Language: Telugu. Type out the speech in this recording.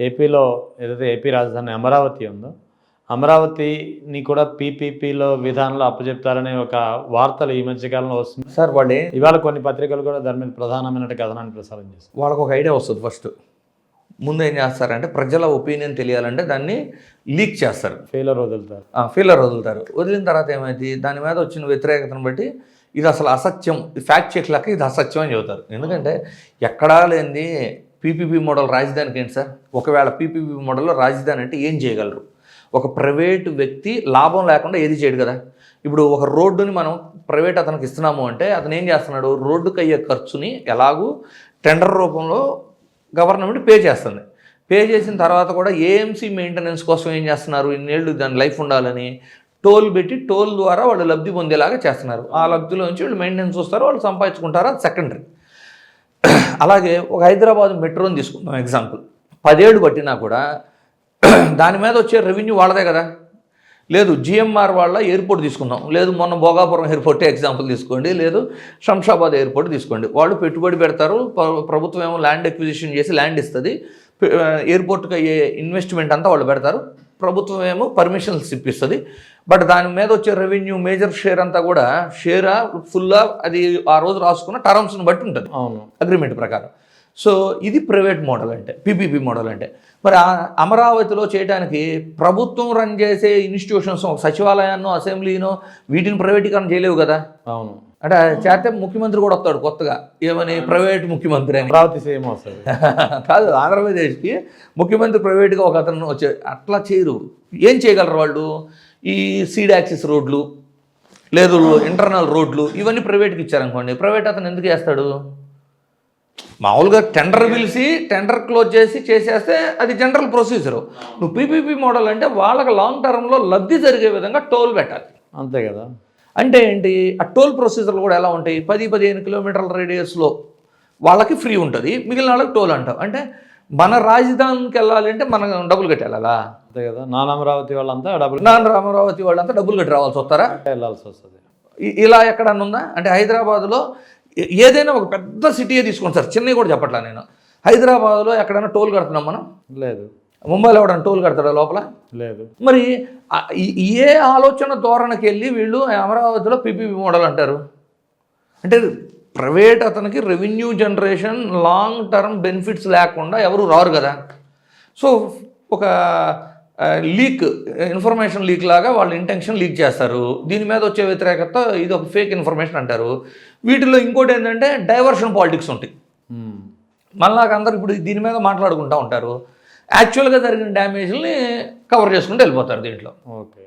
ఏపీలో ఏదైతే ఏపీ రాజధాని అమరావతి ఉందో, అమరావతిని కూడా పీపీపీలో విధానంలో అప్పచెప్తారనే ఒక వార్తలు ఈ మధ్యకాలంలో వస్తుంది సార్. వాళ్ళు ఇవాళ కొన్ని పత్రికలు కూడా దాని మీద ప్రధానమైన కథనాన్ని ప్రసారం చేస్తారు. వాళ్ళకు ఒక ఐడియా వస్తుంది. ఫస్ట్ ముందు ఏం చేస్తారంటే ప్రజల ఒపీనియన్ తెలియాలంటే దాన్ని లీక్ చేస్తారు, ఫెయిలర్ వదులుతారు. ఫీలర్ వదులుతారు. వదిలిన తర్వాత ఏమైంది, దాని మీద వచ్చిన వ్యతిరేకతను బట్టి ఇది అసలు అసత్యం, ఫ్యాక్ట్ చెక్ లెక్క ఇది అసత్యం అని చెబుతారు. ఎందుకంటే ఎక్కడా లేనిది పీపీపీ మోడల్ రాజధానికి ఏంటి సార్? ఒకవేళ పీపీపీ మోడల్లో రాజధాని అంటే ఏం చేయగలరు? ఒక ప్రైవేటు వ్యక్తి లాభం లేకుండా ఏది చేయడు కదా. ఇప్పుడు ఒక రోడ్డుని మనం ప్రైవేట్ అతనికి ఇస్తున్నాము అంటే అతను ఏం చేస్తున్నాడు, రోడ్డుకి అయ్యే ఖర్చుని ఎలాగూ టెండర్ రూపంలో గవర్నమెంట్ పే చేస్తుంది. పే చేసిన తర్వాత కూడా ఏఎంసీ మెయింటెనెన్స్ కోసం ఏం చేస్తున్నారు, ఇన్నేళ్ళు దాని లైఫ్ ఉండాలని టోల్ పెట్టి టోల్ ద్వారా వాళ్ళు లబ్ధి పొందేలాగా చేస్తున్నారు. ఆ లబ్ధిలో నుంచి వాళ్ళు మెయింటెనెన్స్ వస్తారు, వాళ్ళు సంపాదించుకుంటారు, అది సెకండరీ. అలాగే ఒక హైదరాబాద్ మెట్రోని తీసుకుందాం ఎగ్జాంపుల్. 10 ఏళ్ళు పట్టినా కూడా దాని మీద వచ్చే రెవెన్యూ వాళ్ళదే కదా. లేదు జిఎంఆర్ వాళ్ళ ఎయిర్పోర్ట్ తీసుకుందాం, లేదు మొన్న భోగాపురం ఎయిర్పోర్ట్ ఎగ్జాంపుల్ తీసుకోండి, లేదు శంషాబాద్ ఎయిర్పోర్ట్ తీసుకోండి. వాళ్ళు పెట్టుబడి పెడతారు, ప్రభుత్వం ఏమో ల్యాండ్ ఎక్విజిషన్ చేసి ల్యాండ్ ఇస్తుంది, ఎయిర్పోర్ట్కి అయ్యే ఇన్వెస్ట్మెంట్ అంతా వాళ్ళు పెడతారు, ప్రభుత్వం ఏమో పర్మిషన్స్ ఇప్పిస్తుంది. బట్ దాని మీద వచ్చే రెవెన్యూ మేజర్ షేర్ అంతా కూడా షేరా ఫుల్లా అది ఆ రోజు రాసుకున్న టర్మ్స్ని బట్టి ఉంటుంది, అవును, అగ్రిమెంట్ ప్రకారం. సో ఇది ప్రైవేట్ మోడల్ అంటే, పీపీపీ మోడల్ అంటే. మరి అమరావతిలో చేయడానికి ప్రభుత్వం రన్ చేసే ఇన్స్టిట్యూషన్స్, సచివాలయాన్నో అసెంబ్లీనో వీటిని ప్రైవేటీకరణ చేయలేవు కదా. అవును, అంటే చేస్తే ముఖ్యమంత్రి కూడా వస్తాడు కొత్తగా, ఏమని ప్రైవేట్ ముఖ్యమంత్రి అని. అమరావతి సేమ్ వస్తుంది కాదు, ఆంధ్రప్రదేశ్కి ముఖ్యమంత్రి ప్రైవేట్గా ఒక అతను వచ్చే అట్లా చేయరు. ఏం చేయగలరు వాళ్ళు? ఈ సీడ్ యాక్సిస్ రోడ్లు, లేదు ఇంటర్నల్ రోడ్లు, ఇవన్నీ ప్రైవేట్కి ఇచ్చారనుకోండి, ప్రైవేట్ అతను ఎందుకు చేస్తాడు? మామూలుగా టెండర్ పిలిచి టెండర్ క్లోజ్ చేసేస్తే అది జనరల్ ప్రొసీజరు. నువ్వు పీపీపీ మోడల్ అంటే వాళ్ళకి లాంగ్ టర్మ్లో లబ్ధి జరిగే విధంగా టోల్ పెట్టాలి, అంతే కదా. అంటే ఏంటి, ఆ టోల్ ప్రొసీజర్లు కూడా ఎలా ఉంటాయి? 10-15 కిలోమీటర్ల రేడియస్లో వాళ్ళకి ఫ్రీ ఉంటుంది, మిగిలిన వాళ్ళకి టోల్ అంటావు. అంటే మన రాజధానికి వెళ్ళాలి అంటే మనం డబ్బులు కట్టి వెళ్ళాలా? అంతే కదా. నాన్ అమరావతి వాళ్ళంతా డబ్బులు కట్టి రావాల్సి వస్తారా? వెళ్ళాల్సి వస్తుంది. ఇలా ఎక్కడన్నా ఉందా? అంటే హైదరాబాద్లో ఏదైనా ఒక పెద్ద సిటీయే తీసుకోండి సార్, చెన్నై కూడా చెప్పట్లా నేను. హైదరాబాద్లో ఎక్కడైనా టోల్ కడుతున్నాం మనం? లేదు. ముంబైలో ఎవడన్నా టోల్ కడతాడా లోపల? లేదు. మరి ఏ ఆలోచన ధోరణికి వెళ్ళి వీళ్ళు అమరావతిలో పీపీపీ మోడల్ అంటారు? అంటే ప్రైవేట్ అతనికి revenue generation, long term benefits లేకుండా ఎవరు రారు కదా. సో ఒక లీక్, ఇన్ఫర్మేషన్ లీక్ లాగా వాళ్ళ ఇంటెన్షన్ లీక్ చేస్తారు. దీని మీద వచ్చే వ్యతిరేకత ఇది ఒక ఫేక్ ఇన్ఫర్మేషన్ అంటారు. వీటిలో ఇంకోటి ఏంటంటే డైవర్షన్ పాలిటిక్స్ ఉంటాయి. మళ్ళీ అందరూ ఇప్పుడు దీని మీద మాట్లాడుకుంటూ ఉంటారు, యాక్చువల్గా జరిగిన డ్యామేజ్ని కవర్ చేసుకుంటూ వెళ్ళిపోతారు దీంట్లో. ఓకే.